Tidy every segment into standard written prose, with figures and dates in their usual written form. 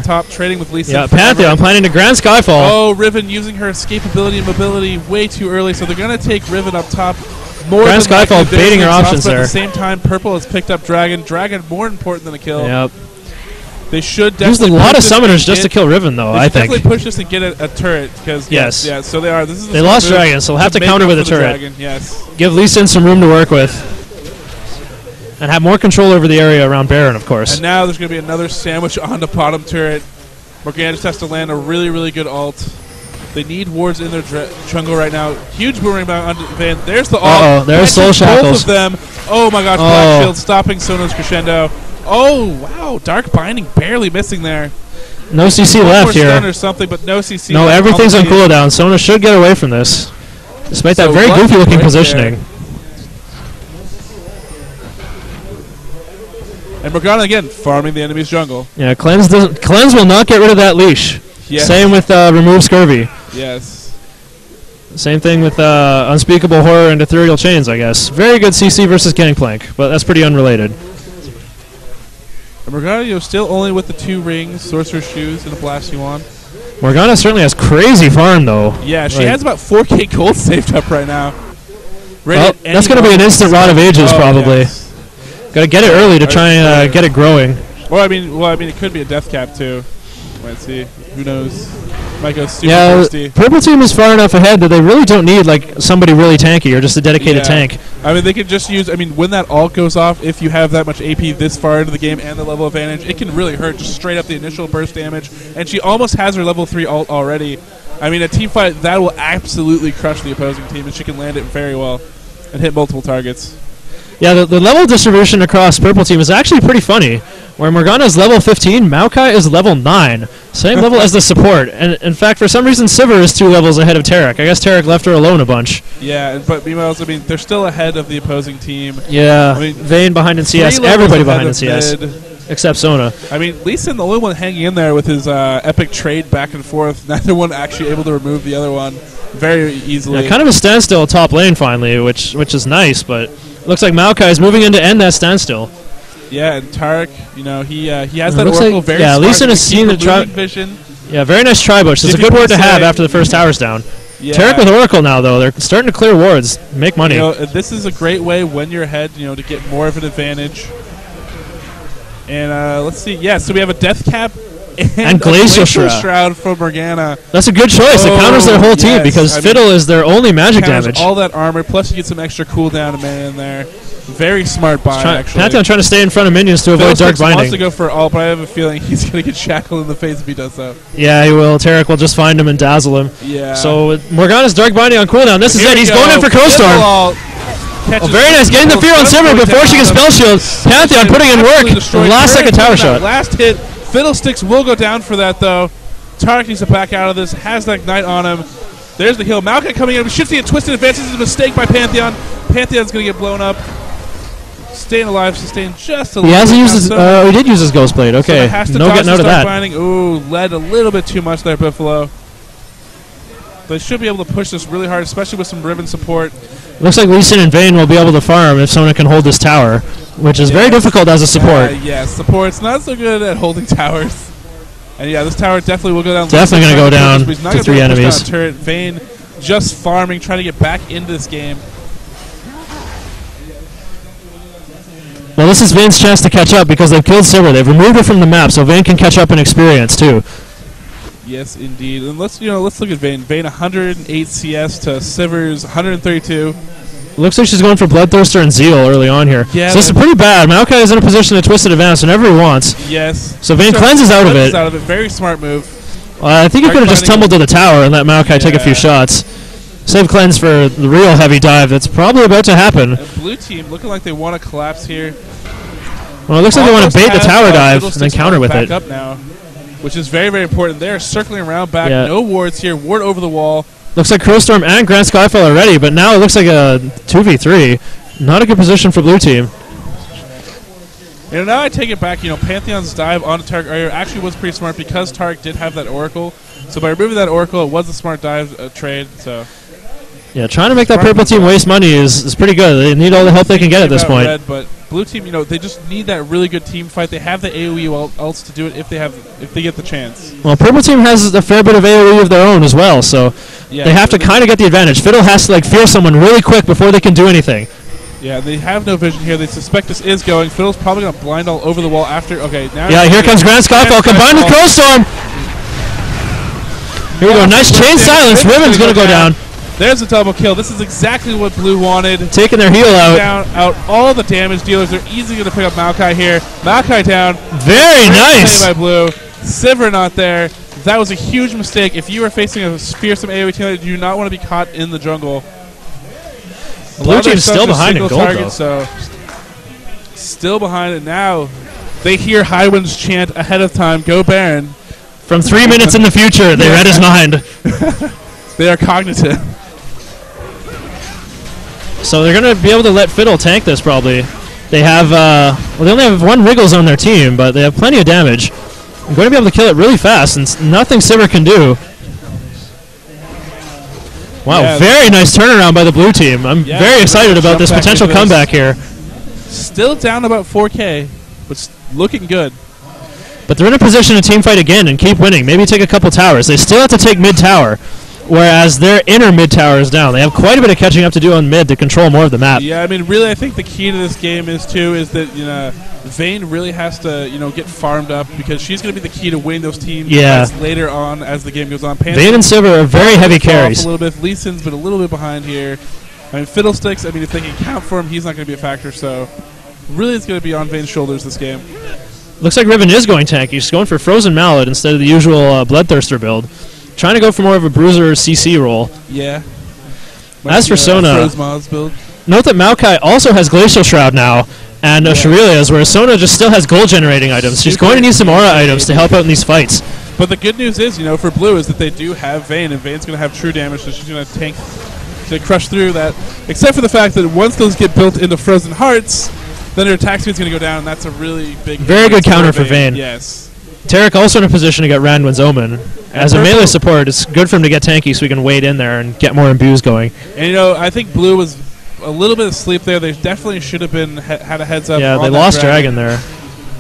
Top trading with Lisa. Yeah, Pantheon planning to Grand Skyfall. Oh, Riven using her escapability and mobility way too early, so they're going to take Riven up top. More Grand Skyfall baiting her options there. At the same time, Purple has picked up Dragon. Dragon more important than a kill. Yep. They should Use definitely a lot of summoners just to kill Riven, though, I think. Definitely push this and get a turret. Yes. Yeah, so they are. This is they lost Dragon, so they'll have to counter with a turret. Dragon, yes. Give Lee Sin some room to work with. And have more control over the area around Baron, of course. And now there's going to be another sandwich on the bottom turret. Morgana just has to land a really, really good ult. They need wards in their jungle right now. Huge boomerang back on Van. There's the ult. Uh-oh, there's Soul Shackles. Both of them. Oh my gosh, Black Shield stopping Sono's crescendo. Oh, wow. Dark Binding barely missing there. No CC left here. Or something, but no CC. No, everything's on cooldown. Sona should get away from this, despite that very goofy-looking positioning. And Morgana again farming the enemy's jungle. Yeah, Cleanse will not get rid of that leash. Yes. Same with Remove Scurvy. Yes. Same thing with Unspeakable Horror and Ethereal Chains, I guess. Very good CC versus Gangplank, but that's pretty unrelated. And Morgana still only with the 2 rings, Sorcerer's Shoes, and a Blast Yuan. Morgana certainly has crazy farm, though. Yeah, she has about 4k gold saved up right now. Well, that's going to be an instant Rod of Ages, probably. Yes. Got to get it early to try and get it growing. Well, I mean, it could be a death cap too. Let's see. Who knows? Might go super thirsty. Purple team is far enough ahead that they really don't need like somebody really tanky or just a dedicated tank. I mean, they could just use. I mean, when that ult goes off, if you have that much AP this far into the game and the level advantage, it can really hurt just straight up the initial burst damage. And she almost has her level 3 ult already. I mean, a team fight that will absolutely crush the opposing team, and she can land it very well and hit multiple targets. Yeah, the level distribution across Purple team is actually pretty funny. Where Morgana is level 15, Maokai is level 9. Same level as the support. And in fact, for some reason, Sivir is 2 levels ahead of Tarek. I guess Tarek left her alone a bunch. Yeah, but meanwhile, I mean, they're still ahead of the opposing team. Yeah, I mean, Vayne behind in CS, everybody behind in CS. Except Sona. I mean, Lee Sin, the only one hanging in there with his epic trade back and forth. Neither one actually able to remove the other one very easily. Yeah, kind of a standstill top lane finally, which is nice, but looks like Maokai is moving in to end that standstill. Yeah, and Tarek, he has that oracle very smart. Lee Sin has seen the vision. Yeah, very nice tri-bush. That's a good word to have after the first tower's down. Yeah. Tarek with Oracle now, though. They're starting to clear wards, make money. This is a great way when you're ahead, to get more of an advantage. And let's see. Yeah, so we have a Death Cap and Glacial Shroud from Morgana. That's a good choice. It counters their whole team because Fiddle is their only magic damage. All that armor, plus you get some extra cooldown in there. Very smart buy, actually. Pantheon trying to stay in front of minions to avoid Dark Binding. Wants to go for ult, but I have a feeling he's going to get shackled in the face if he does so. Yeah, he will. Tarek will just find him and dazzle him. Yeah. So Morgana's Dark Binding on cooldown. This is it. He's going in for Crowstorm. Oh, very nice. Getting the fear on Sivir before she can spell shield. Pantheon putting in work. Last second tower shot. Last hit. Fiddlesticks will go down for that, though. Tarek needs to back out of this. Has that Ignite on him. There's the heal. Maokai coming in. Shifting and twisted advances is a mistake by Pantheon. Pantheon's going to get blown up. Staying alive, sustained just a little bit. He hasn't used his, he did use his Ghost Blade. Okay, so no getting out of that. Binding. Ooh, led a little bit too much there, Buffalo. They should be able to push this really hard, especially with some Riven support. Looks like Lee Sin and Vayne will be able to farm if someone can hold this tower, which is very difficult as a support. Yeah, support's not so good at holding towers. And yeah, this tower definitely will go down. Definitely going to go down to 3 enemies. Turret. Vayne just farming, trying to get back into this game. Well, this is Vayne's chance to catch up because they've killed Sivir. They've removed her from the map, so Vayne can catch up in experience too. Yes, indeed. And let's look at Vayne. Vayne 108 CS to Sivir's 132. Looks like she's going for Bloodthirster and Zeal early on here. Yeah, so this is pretty bad. Maokai is in a position to twisted advance whenever he wants. Yes. So Vayne cleanses out of it. Very smart move. I think he could have just tumbled to the tower and let Maokai take a few shots. Save cleanse for the real heavy dive that's probably about to happen. Blue team looking like they want to collapse here. Well, it looks like they want to bait the tower dive and then counter with it. Up now, which is very, very important. They're circling around back. Yeah. No wards here. Ward over the wall. Looks like Crowstorm and Grand Skyfall are ready, but now it looks like a 2v3. Not a good position for blue team. Now I take it back. Pantheon's dive onto Tarek earlier actually was pretty smart because Tarek did have that Oracle. So by removing that Oracle, it was a smart dive trade. So. Yeah, trying to make that purple team waste money is pretty good. They need all the help they can get at this point. But blue team, they just need that really good team fight. They have the AoE ults to do it if they get the chance. Well, purple team has a fair bit of AoE of their own as well, so they have to kind of get the advantage. Fiddle has to fear someone really quick before they can do anything. Yeah, they have no vision here. They suspect this is going. Fiddle's probably going to blind all over the wall after. Okay, now. Yeah, here comes Grand Skyfall combined with Crowstorm. Here we go. Nice chain silence. Riven's going to go down. There's a double kill. This is exactly what blue wanted. Taking their heal out. Out all the damage dealers. They're easily going to pick up Maokai here. Maokai down. Very nice. By blue. Sivir not there. That was a huge mistake. If you are facing a fearsome AoE team, you do not want to be caught in the jungle. Blue team's still behind in gold, target, so still behind it now. They hear Highwind's chant ahead of time. Go Baron. From 3 minutes in the future, they read his mind. They are cognitive. So they're going to be able to let Fiddle tank this probably. They have, they only have 1 Wriggles on their team, but they have plenty of damage. I'm going to be able to kill it really fast, and nothing Sivir can do. Wow, very nice turnaround by the blue team. I'm very excited about this potential comeback here. Still down about 4K, but looking good. But they're in a position to team fight again and keep winning. Maybe take a couple towers. They still have to take mid tower, whereas their inner mid tower is down. They have quite a bit of catching up to do on mid to control more of the map. Yeah, I mean, really, I think the key to this game is that Vayne really has to get farmed up, because she's going to be the key to winning those teams later on as the game goes on. Vayne and Sivir are very heavy carries. A little bit. Lee Sin's been a little bit behind here. I mean, Fiddlesticks, if they can count for him, he's not going to be a factor. So really, it's going to be on Vayne's shoulders this game. Looks like Riven is going tanky. She's going for Frozen Mallet instead of the usual Bloodthirster build. Trying to go for more of a Bruiser CC role. Yeah. As for Sona, build. Note that Maokai also has Glacial Shroud now, and Shurelia's, whereas Sona just still has gold generating items. She's going to need some aura items to help out in these fights. But the good news is, for blue, is that they do have Vayne, and Vayne's going to have true damage, so she's going to tank to crush through that. Except for the fact that once those get built into Frozen Hearts, then her attack speed's going to go down, and that's a really big... Very good counter for Vayne. Yes. Tarek also in a position to get Randwin's Omen. As a melee support, it's good for him to get tanky so he can wade in there and get more imbues going. And, I think blue was a little bit asleep there. They definitely should have been had a heads up. Yeah, they lost Dragon there.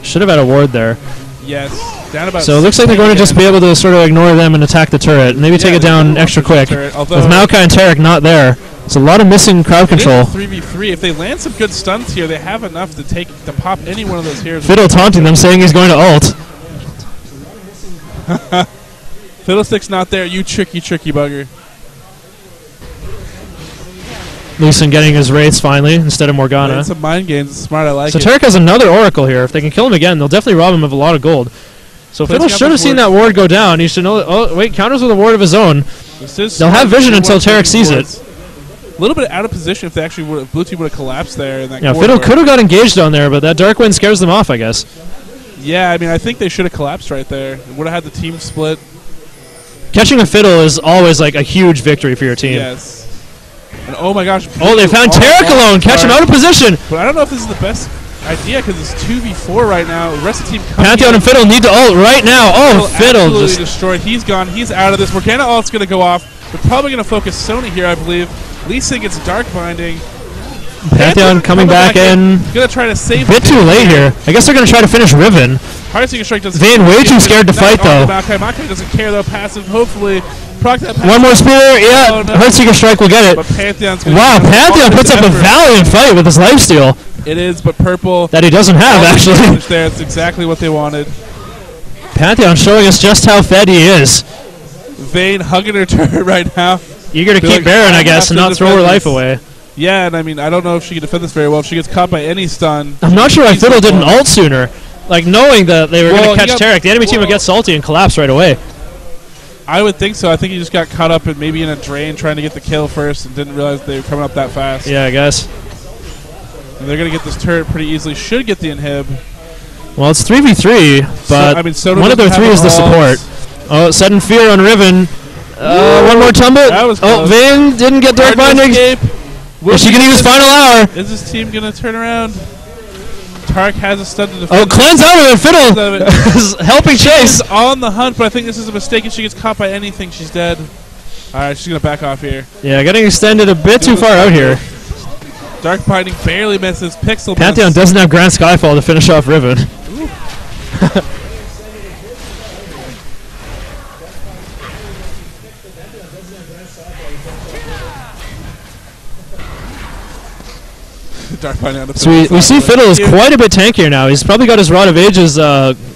Should have had a ward there. Yes. Down about so it looks like they're going to just be able to sort of ignore them and attack the turret. Maybe take it down extra quick. With Maokai and Tarek not there, it's a lot of missing crowd control. 3v3. If they land some good stunts here, they have enough to pop any one of those heroes. Fiddle taunting them, saying he's going to ult. Fiddlestick's not there. You tricky bugger. Leeson getting his Wraiths finally instead of Morgana. It's a mind game. It's smart. I like so it. So Tarek has another Oracle here. If they can kill him again, they'll definitely rob him of a lot of gold. So Fiddle should have seen that ward go down. He should know. Oh, wait, counters with a ward of his own. They'll have vision until Tarek sees it. A little bit out of position if they actually would. Blue team would have collapsed there. In that Fiddle could have got engaged on there, but that Dark Wind scares them off, I guess. Yeah, I think they should have collapsed right there. Would have had the team split. Catching a Fiddle is always a huge victory for your team. Yes. And oh my gosh. Oh, they found Tarek alone. Catch him out of position. But I don't know if this is the best idea because it's 2v4 right now. The rest of the team Pantheon and Fiddle need to ult right now. Oh, Fiddle just destroyed. He's gone. He's out of this. Morgana ult's going to go off. They're probably going to focus Sony here, I believe. Lee Sin gets Dark Binding. Pantheon coming back in. Going to try to save a bit too late here. I guess they're going to try to finish Riven. Heartseeker Strike doesn't. Vayne way too scared to fight though. Maokai doesn't care though. Passive, hopefully. Proc that passive. One more spear, yeah. Oh, no. Heartseeker Strike will get it. But Pantheon's wow, Pantheon puts up a valiant fight with his lifesteal. It is, but purple. That he doesn't have actually. There, it's exactly what they wanted. Pantheon showing us just how fed he is. Vayne hugging her turret right now. Eager to keep Baron, I guess, and not throw her life away. Yeah, and I don't know if she can defend this very well. If she gets caught by any stun. I'm not sure why Fiddle didn't ult sooner. Like, knowing that they were going to catch Tarek, the enemy team would get salty and collapse right away. I would think so. I think he just got caught up in maybe in a drain trying to get the kill first and didn't realize they were coming up that fast. Yeah, I guess. And they're going to get this turret pretty easily. Should get the inhib. Well, it's 3v3, but so, one of their three is the support. Oh, sudden fear on Riven. One more tumble. That was close. Vayne didn't get Dark Binding. Is she going to use Final Hour? Is this team going to turn around? Tarek has a stun to defend. Oh, cleanse out of it. Fiddle is helping Chase. She's on the hunt, but I think this is a mistake. If she gets caught by anything, she's dead. All right, she's going to back off here. Yeah, getting extended a bit too far out here. Dark Binding barely misses. Pixel Pantheon miss. doesn't have Grand Skyfall to finish off Riven. Dark Binding on the So we see Fiddle is quite a bit tankier now. He's probably got his Rod of Ages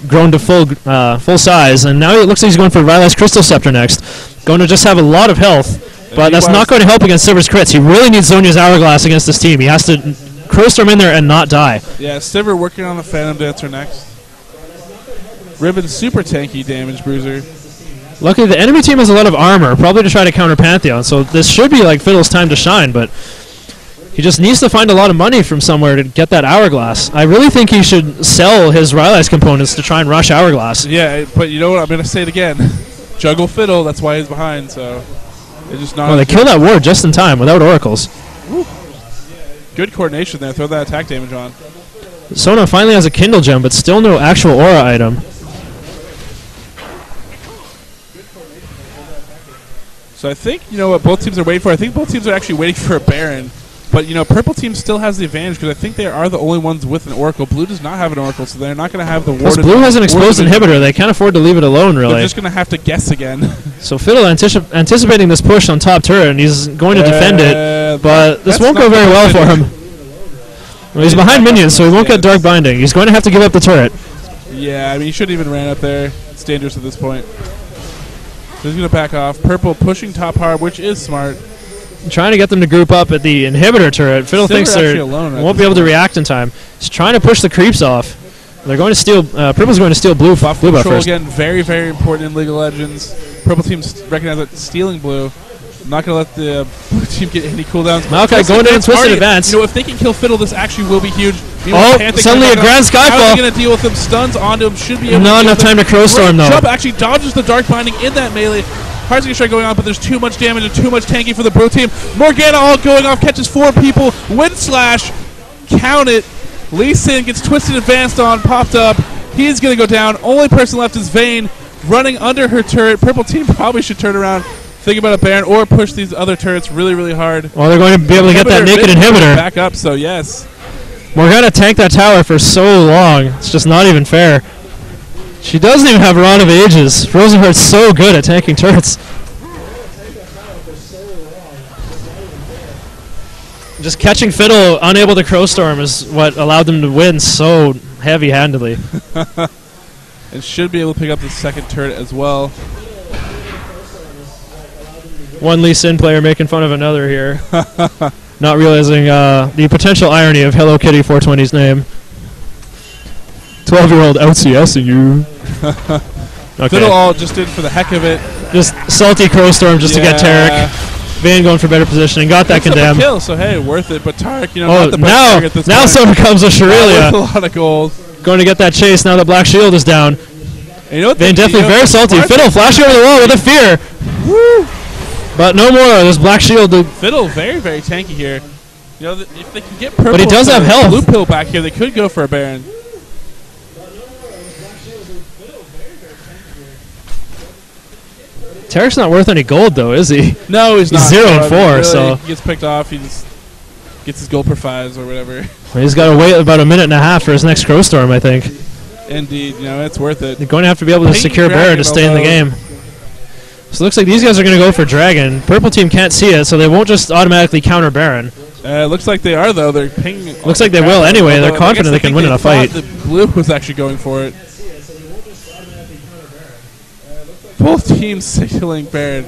grown to full size, and now it looks like he's going for Rylai's Crystal Scepter next. Going to just have a lot of health, but that's not going to help against Sivir's crits. He really needs Zhonya's Hourglass against this team. He has to Crowstorm in there and not die. Yeah, Sivir working on the Phantom Dancer next. Riven's super tanky damage bruiser. Luckily, the enemy team has a lot of armor, probably to try to counter Pantheon, so this should be like Fiddle's time to shine, but he just needs to find a lot of money from somewhere to get that Hourglass. I really think he should sell his Rylai's components to try and rush Hourglass. Yeah, but you know what? I'm going to say it again. Juggle Fiddle, that's why he's behind, so it's just not... Well, they kill that ward just in time without oracles. Woo. Good coordination there. Throw that attack damage on. Sona finally has a Kindle Gem, but still no actual aura item. So I think, you know what both teams are waiting for? I think both teams are actually waiting for a Baron. But, you know, Purple team still has the advantage because I think they are the only ones with an Oracle. Blue does not have an Oracle, so they're not going to have the Because ward. Blue has an exposed inhibitor. They can't afford to leave it alone, really. They're just going to have to guess again. So Fiddle anticipating this push on top turret, and he's going to defend it, but this won't go very well for him. Well, he's behind minions, so he won't get Dark Binding. He's going to have to give up the turret. Yeah, I mean, he shouldn't even ran up there. It's dangerous at this point. So he's going to back off. Purple pushing top hard, which is smart. Trying to get them to group up at the inhibitor turret. Fiddle thinks they won't be able to react in time. He's trying to push the creeps off. They're going to steal. Purple's going to steal blue. Blue buff first. Again, very, very important in League of Legends. Purple teams recognize that stealing blue. I'm not going to let the blue team get any cooldowns. Maokai going in Twisted Advance. You know, if they can kill Fiddle, this actually will be huge. Oh, suddenly a Grand Skyfall. How are they going to deal with him? Stuns onto him. Should be able not enough time to Crowstorm, though. Jump actually dodges the Dark Binding in that melee. Hard to strike going on, but there's too much damage and too much tanking for the blue team. Morgana all going off, catches 4 people. Wind Slash, count it. Lee Sin gets Twisted Advanced on, popped up. He's going to go down. Only person left is Vayne, running under her turret. Purple team probably should turn around, think about a Baron, or push these other turrets really, really hard. Well, they're going to be able to get that naked inhibitor. Back up, so yes. Morgana tanked that tower for so long. It's just not even fair. She doesn't even have Rod of Ages. Frozen Heart's so good at tanking turrets. Just catching Fiddle unable to Crowstorm is what allowed them to win so heavy-handedly. And should be able to pick up the second turret as well. One Lee Sin player making fun of another here. Not realizing the potential irony of Hello Kitty 420's name. 12-year-old LCSing you. Okay. Fiddle all just did for the heck of it. Just salty Crowstorm just to get Tarek. Vayne going for better positioning. Got that condemn. Kill, so hey, worth it. But Tarek, you know, oh, not the best target this now so becomes a Shurilia. A lot of gold. Going to get that chase now that Black Shield is down. And you know what? Vayne definitely very salty. Fiddle flashing over the wall with a fear. Woo! But no more. There's Black Shield. Fiddle very, very tanky here. You know, if they can get Purple, but he does have health. Blue pill back here, they could go for a Baron. Tarek's not worth any gold, though, is he? No, he's not. 0 and 4, really, so he gets picked off. He just gets his gold per 5s or whatever. Well, he's got to wait about a minute and a half for his next Crowstorm, I think. Indeed, you know, it's worth it. They're going to have to be able to secure Baron to stay in the game. So it looks like these guys are going to go for Dragon. Purple team can't see it, so they won't just automatically counter Baron. Looks like they are, though. They're pinging. Looks like they will anyway. They're confident they can win in a fight. The blue was actually going for it. Both teams signaling Baron.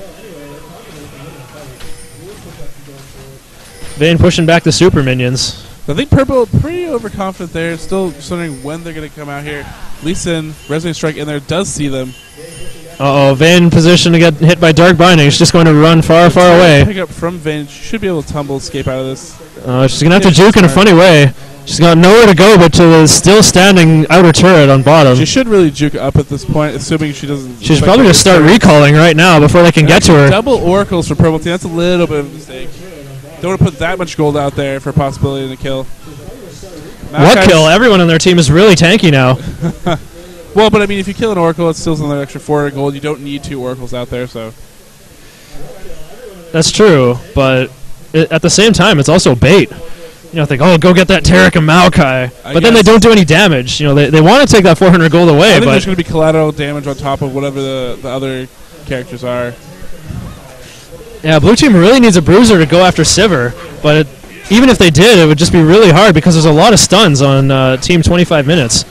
Vayne pushing back the super minions. I think Purple pretty overconfident there. Still just wondering when they're going to come out here. Lee Sin, Resonant Strike in there, does see them. Uh-oh, Vayne position to get hit by Dark Binding. She's just going to run far, far away. Pick up from Vayne. She should be able to tumble, escape out of this. She's going to have to juke in a funny way. She's got nowhere to go but to the still standing outer turret on bottom. She should really juke up at this point, assuming she doesn't... She's probably going to start recalling right now before they can get to her. Double Oracles for Purple Team. That's a little bit of a mistake. Don't want to put that much gold out there for a possibility to kill. What kill? Everyone on their team is really tanky now. Well, but I mean, if you kill an Oracle, it's still another extra 4 gold. You don't need 2 Oracles out there, so... That's true, but at the same time, it's also bait. think, oh, go get that Tarek and Maokai. But then they don't do any damage. They want to take that 400 gold away. I think there's going to be collateral damage on top of whatever the other characters are. Yeah, blue team really needs a bruiser to go after Sivir. But even if they did, it would just be really hard because there's a lot of stuns on team 25 minutes.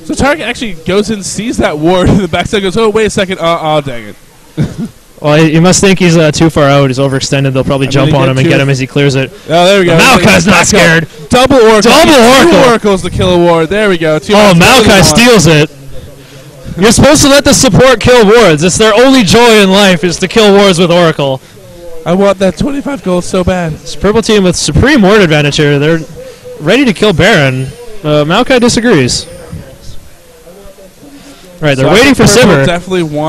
So Tarek actually goes in, sees that ward in the backside, goes, oh, wait a second. Oh, dang it. Well, you must think he's too far out. He's overextended. They'll probably jump on him and get him as he clears it. Oh, there we go. Maokai's not scared. Double Oracle. Two Oracles to kill a ward. There we go. Maokai steals it. You're supposed to let the support kill wards. It's their only joy in life is to kill wards with Oracle. I want that 25 gold so bad. It's purple team with supreme ward advantage here. They're ready to kill Baron. Maokai disagrees. Right, they're waiting for Sivir.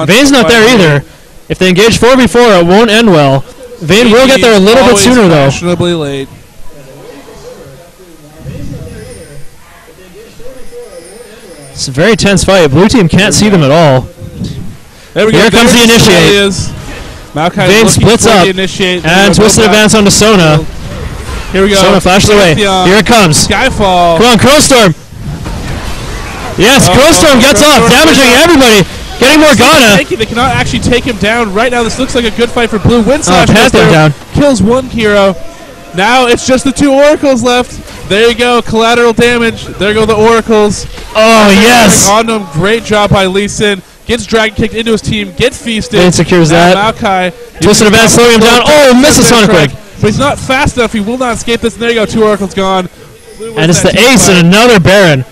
Vayne's not there either. If they engage 4v4, it won't end well. Vayne will get there a little bit sooner, though. Fashionably late. It's a very tense fight. Blue team can't see them at all. There we go. Here comes the initiate. Vayne splits up. And twisted advance onto Sona. Here we go. Sona flashes away. Here it comes. Skyfall. Come on, Crowstorm. Yes, Crowstorm gets off, damaging everybody. Getting Morgana. They cannot actually take him down right now. This looks like a good fight for Blue. Pantheon down. Kills one hero. Now it's just the two Oracles left. There you go. Collateral damage. There go the Oracles. Oh, yes. On him. Great job by Lee Sin. Gets dragon kicked into his team. Get feasted. Vayne secures that. Maokai. Twisted advance, slowing him down. Oh, misses Sonic Wave. But he's not fast enough. He will not escape this. And there you go. Two Oracles gone. And it's the ace and another Baron.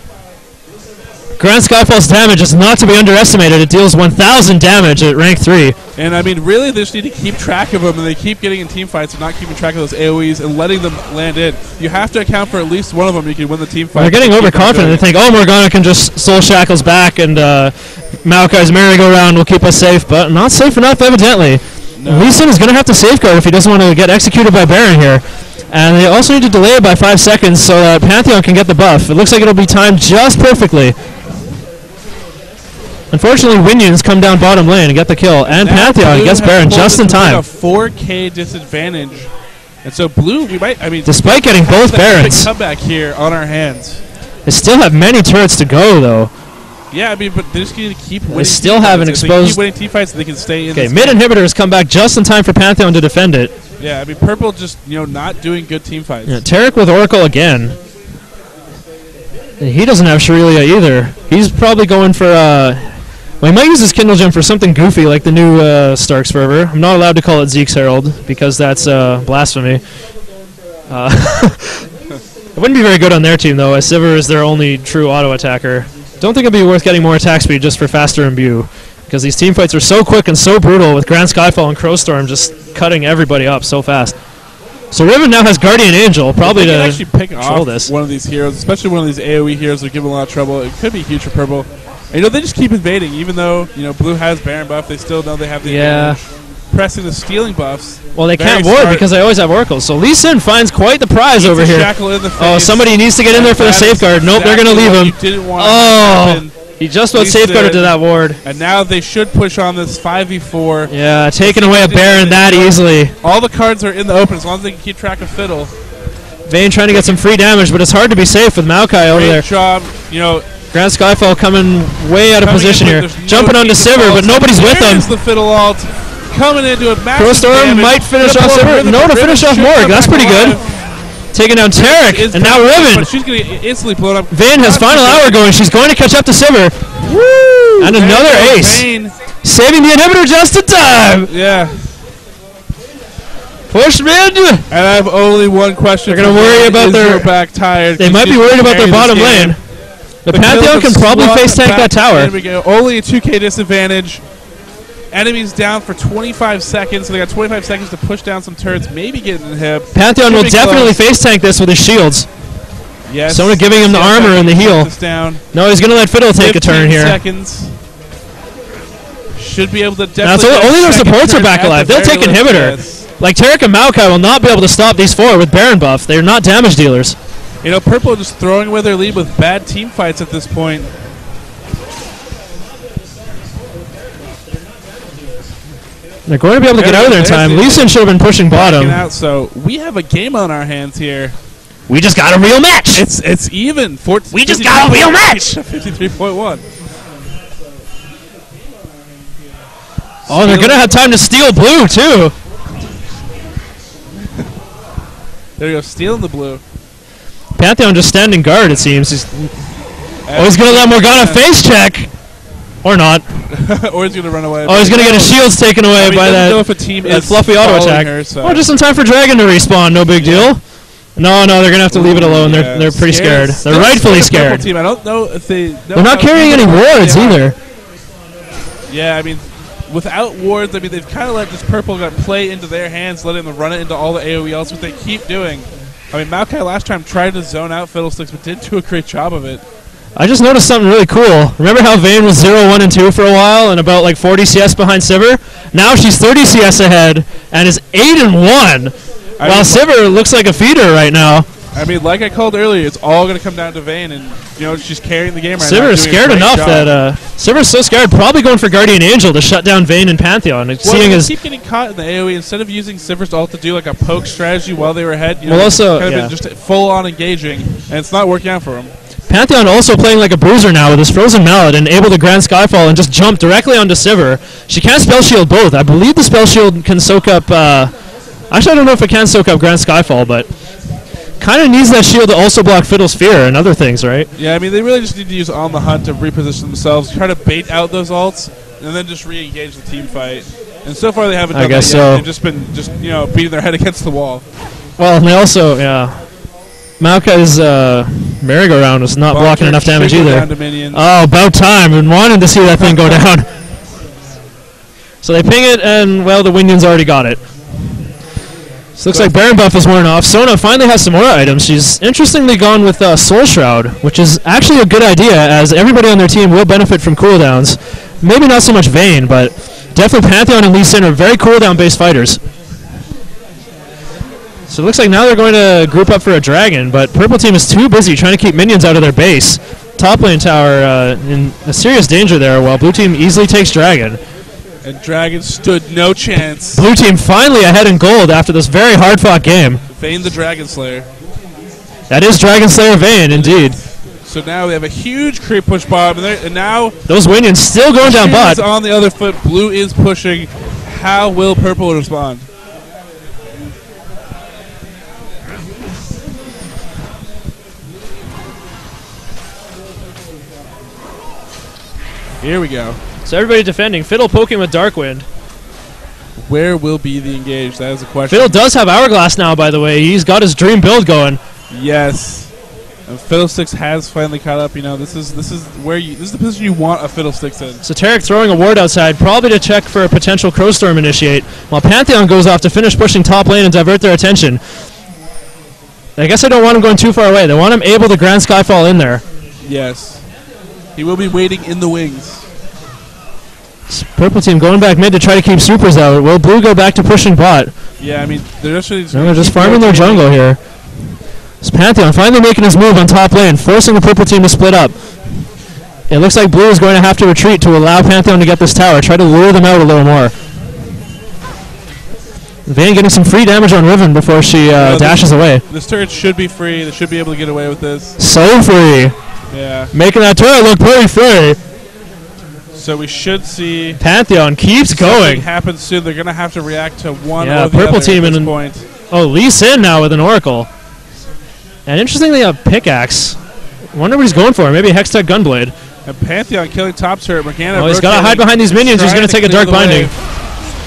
Grand Skyfall's damage is not to be underestimated. It deals 1,000 damage at rank 3. And, I mean, really, they just need to keep track of them, and they keep getting in team fights and not keeping track of those AoEs and letting them land in. You have to account for at least one of them. You can win the team fight. They're getting overconfident. They think, oh, Morgana can just Soul Shackles back, and Maokai's merry-go-round will keep us safe, but not safe enough, evidently. No. Lee Sin is going to have to safeguard if he doesn't want to get executed by Baron here. And they also need to delay it by 5 seconds so that Pantheon can get the buff. It looks like it'll be timed just perfectly. Unfortunately, Winions come down bottom lane and get the kill, and Pantheon gets Baron just in time. A 4K disadvantage, and so Blue, we might. I mean, despite getting both Barons, big comeback here on our hands. They still have many turrets to go, though. Yeah, I mean, but they just need to keep winning. They still haven't exposed. They keep winning team fights, so they can stay in. Okay, mid inhibitors come back just in time for Pantheon to defend it. Yeah, I mean, Purple just not doing good team fights. Yeah, Tarek with Oracle again. And he doesn't have Shurilia either. He's probably going for well, he might use his Kindle Gem for something goofy like the new Stark's Fervor. I'm not allowed to call it Zeke's Herald because that's blasphemy. It wouldn't be very good on their team, though, as Sivir is their only true auto attacker. Don't think it'd be worth getting more attack speed just for faster imbue, because these team fights are so quick and so brutal with Grand Skyfall and Crowstorm just cutting everybody up so fast. So Riven now has Guardian Angel, probably to actually pick off this. One of these heroes, especially one of these AoE heroes that give them a lot of trouble. It could be huge for Purple. And, they just keep invading, even though Blue has Baron buff. They still know they have the advantage. Pressing the stealing buffs. Well, they can't ward because they always have Oracles. So Lee Sin finds quite the prize over here. Oh, somebody needs to get in there for the safeguard. Nope, they're going to leave him. Oh, he just about safeguarded to that ward. And now they should push on this 5v4. Yeah, taking away a Baron that easily. All the cards are in the open as long as they can keep track of Fiddle. Vayne trying to get some free damage, but it's hard to be safe with Maokai over there. Great job, Grand Skyfall coming way out of position here. Jumping onto Sivir, but nobody's with him. The Fiddle ult. Coming into a massive Crowstorm might finish off Sivir. No, to finish off Morg. That's pretty good. Taking down Tarek, and now Riven. She's going to instantly blow up. Vayne has final hour going. She's going to catch up to Sivir. Woo! And another ace. Saving the inhibitor just in time. Yeah. Push mid. And I have only one question. They're going to worry about their back tired. They might be worried about their bottom lane. The Pantheon can probably face tank that tower. There we go. Only a 2K disadvantage. Enemies down for 25 seconds, so they got 25 seconds to push down some turrets, maybe get in the hip. Pantheon will definitely face tank this with his shields. Yes. Someone giving him the armor and the heal. No, he's going to let Fiddle take a turn here. Seconds. Should be able to definitely. Now, only their supports are back alive. They'll take inhibitor. Yes. Like Tarek and Maokai will not be able to stop these four with Baron buff. They're not damage dealers. Purple just throwing away their lead with bad team fights at this point. They're going to be able to get out of there in time. Lee Sin should have been pushing bottom. Out, so we have a game on our hands here. We just got a real match. It's even. We just got a real match. 53.1. Oh, they're going to have time to steal blue, too. There you go, stealing the blue. Pantheon just standing guard, it seems. He's going to let Morgana face check. Or not. Or he's going to run away. Oh, he's going to get his shields taken away by that fluffy auto attack. Oh, just in time for Dragon to respawn. No big deal. No, they're going to have to leave it alone. They're pretty scared. They're rightfully scared. Team. I don't know if they... They're not carrying any wards either. Yeah, I mean, without wards, I mean, they've kind of let this purple gun play into their hands, letting them run it into all the AoE else, what they keep doing. I mean, Maokai last time tried to zone out Fiddlesticks, but didn't do a great job of it. I just noticed something really cool. Remember how Vayne was 0, 1, and 2 for a while and about like 40 CS behind Sivir? Now she's 30 CS ahead and is 8 and 1. While Sivir looks like a feeder right now. I mean, like I called earlier, it's all going to come down to Vayne, and she's carrying the game right now. Sivir's scared enough that Sivir's so scared, probably going for Guardian Angel to shut down Vayne and Pantheon. Well, they keep getting caught in the AoE instead of using Sivir's ult to do like a poke strategy while they were ahead. Been just full on engaging, and it's not working out for them. Pantheon also playing like a bruiser now with his Frozen Mallet and able to Grand Skyfall and just jump directly onto Sivir. She can't Spell Shield both. I believe the Spell Shield can soak up... actually, I don't know if it can soak up Grand Skyfall, but kind of needs that shield to also block Fiddle's Fear and other things, right? Yeah, I mean, they really just need to use On the Hunt to reposition themselves, try to bait out those ults, and then just re-engage the team fight. And so far, they haven't done that yet. They've just been beating their head against the wall. Well, and they also, Maokai's merry-go-round was not blocking enough damage either. Oh, about time. Been wanting to see that thing go down. So they ping it, and, well, the Winions already got it. So looks like Baron buff is worn off. Sona finally has some aura items. She's interestingly gone with Soul Shroud, which is actually a good idea, as everybody on their team will benefit from cooldowns. Maybe not so much Vayne, but definitely Pantheon and Lee Sin are very cooldown-based fighters. So it looks like now they're going to group up for a Dragon, but Purple Team is too busy trying to keep minions out of their base. Top lane tower in a serious danger there, while Blue Team easily takes Dragon. And Dragon stood no chance. Blue Team finally ahead in gold after this very hard-fought game. Vayne the Dragon Slayer. That is Dragon Slayer Vayne, indeed. So now we have a huge creep push bottom, and now... Those Winions still going down bot. On the other foot, Blue is pushing. How will Purple respond? Here we go. So everybody defending. Fiddle poking with Darkwind. Where will be the engage? That is a question. Fiddle does have Hourglass now, by the way. He's got his dream build going. Yes. And Fiddlesticks has finally caught up. This is the position you want a Fiddlesticks in. So Tarek throwing a ward outside, probably to check for a potential Crowstorm initiate, while Pantheon goes off to finish pushing top lane and divert their attention. I guess I don't want him going too far away. They want him able to Grand Skyfall in there. Yes. He will be waiting in the wings. Purple Team going back mid to try to keep supers out. Will Blue go back to pushing bot? Yeah, I mean, they're just farming their jungle here. It's Pantheon finally making his move on top lane, forcing the Purple Team to split up. It looks like Blue is going to have to retreat to allow Pantheon to get this tower, try to lure them out a little more. Vayne getting some free damage on Riven before she dashes away. This turret should be free. They should be able to get away with this. So free. Yeah. Making that turret look pretty free. So we should see Pantheon keeps going. Happens soon. They're gonna have to react to one or the Purple other Team at this point. Oh, Lee Sin now with an Oracle. And interestingly, a pickaxe. Wonder what he's going for. Maybe a Hextech Gunblade. And Pantheon killing top turret. Morgana. Oh, he's got to hide behind these minions. He's going to take a Dark Binding.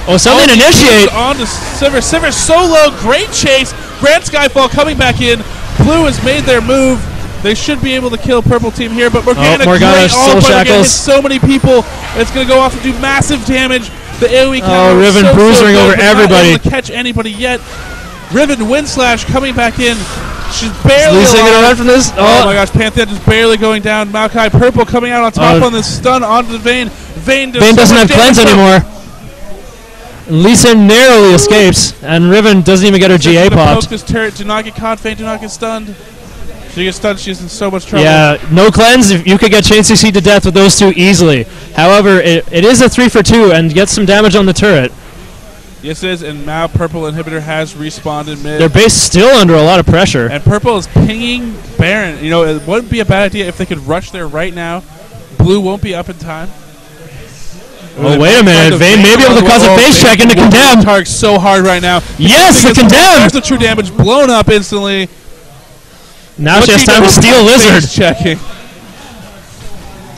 Oh, something initiate. On to Sivir. Sivir solo. Great chase. Grand Skyfall coming back in. Blue has made their move. They should be able to kill Purple Team here, but Morgana Soul Shackles. hits so many people. It's going to go off and do massive damage. The AoE counter Riven bruising over everybody. Not able to catch anybody yet. Riven Wind Slash coming back in. She's barely alive from this. Oh my gosh, Pantheon just barely going down. Maokai Purple coming out on top on this stun onto Vayne. Vayne doesn't have cleanse anymore. Lee Sin narrowly escapes, and Riven doesn't even get her GA popped. Poke this turret. Do not get caught. Vayne do not get stunned. She gets stunned, she's in so much trouble. Yeah, no cleanse. You could get Chain CC to death with those two easily. However, it is a 3 for 2 and gets some damage on the turret. Yes, it is, and now Purple Inhibitor has respawned in mid. Their base still under a lot of pressure. And Purple is pinging Baron. You know, it wouldn't be a bad idea if they could rush there right now. Blue won't be up in time. Oh, wait a minute. Vayne may be able to cause a face check into Condemn. Target so hard right now. Yes, the Condemn! There's the true damage blown up instantly. Now she has time to steal Lizard. Checking.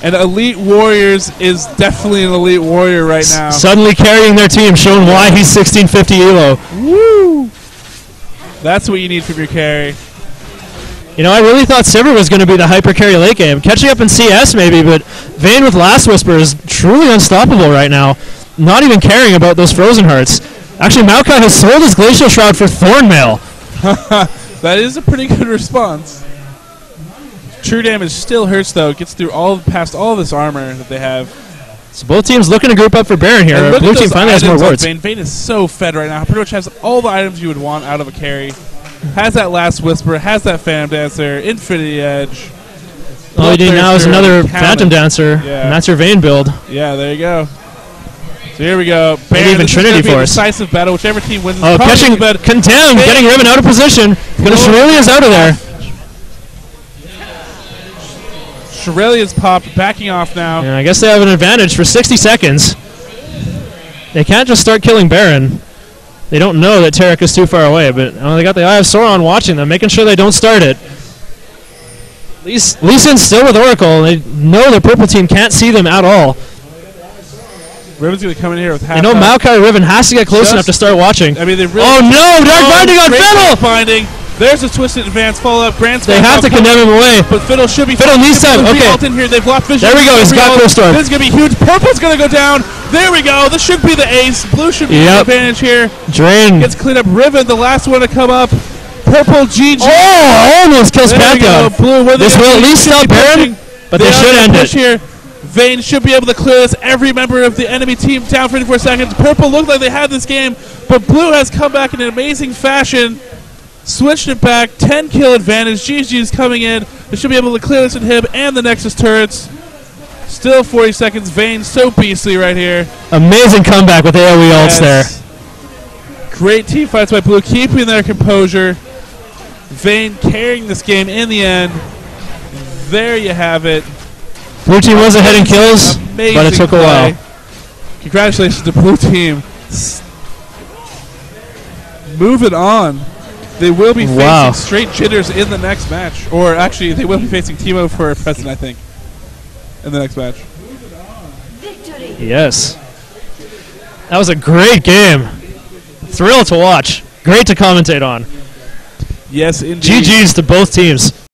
And Elite Warriors is definitely an Elite Warrior right now. Suddenly carrying their team, showing why he's 1650 elo. Woo! That's what you need from your carry. You know, I really thought Sivir was going to be the hyper carry late game. Catching up in CS maybe, but Vayne with Last Whisper is truly unstoppable right now. Not even caring about those Frozen Hearts. Actually, Maokai has sold his Glacial Shroud for Thornmail. That is a pretty good response. True damage still hurts though. It gets through past all this armor that they have. So both teams looking to group up for Baron here. Blue team finally has more wards. Vayne is so fed right now. Pretty much has all the items you would want out of a carry. Has that Last Whisper. Has that Phantom Dancer. Infinity Edge. All you need now is another Phantom Dancer. Yeah. And that's your Vayne build. Yeah, there you go. So here we go. Maybe even Trinity Force. Decisive battle. Whichever team wins. Oh, catching Condemn. Getting Riven out of position. Shirelia's out of there. Shirelia's popped, backing off now. Yeah, I guess they have an advantage for 60 seconds. They can't just start killing Baron. They don't know that Taric is too far away, but they got the Eye of Sauron watching them, making sure they don't start it. Lee Sin's still with Oracle, and they know the purple team can't see them at all. Riven's going to come in here with half. They know Maokai Riven has to get close enough to start watching. I mean, they really. Oh no! Dark Binding on Fiddle! Binding. There's a twisted advance follow-up. They have to condemn him away. But Fiddle should be. Fiddle needs time. Okay. In here. They've blocked vision. There we go. He's got Full Storm. This is going to be huge. Purple's going to go down. There we go. This should be the ace. Blue should be the advantage here. Drain. Gets cleaned up. Riven, the last one to come up. Purple GG. Oh, almost kills Pantheon. This will at least stop Baron, but they should end it. Here. Vayne should be able to clear this. Every member of the enemy team down for 24 seconds. Purple looked like they had this game, but Blue has come back in an amazing fashion. Switched it back. 10 kill advantage. GG's coming in. They should be able to clear this inhib and the Nexus turrets. Still 40 seconds. Vayne so beastly right here. Amazing comeback with AoE ults there. Great team fights by Blue, keeping their composure. Vayne carrying this game in the end. There you have it. Blue team was ahead in kills, but it took a while. Congratulations to Blue team. Moving on. They will be facing straight jitters in the next match. Or actually, they will be facing Teemo for President, I think, in the next match. Victory. Yes. That was a great game. Thrill to watch. Great to commentate on. Yes, indeed. GG's to both teams.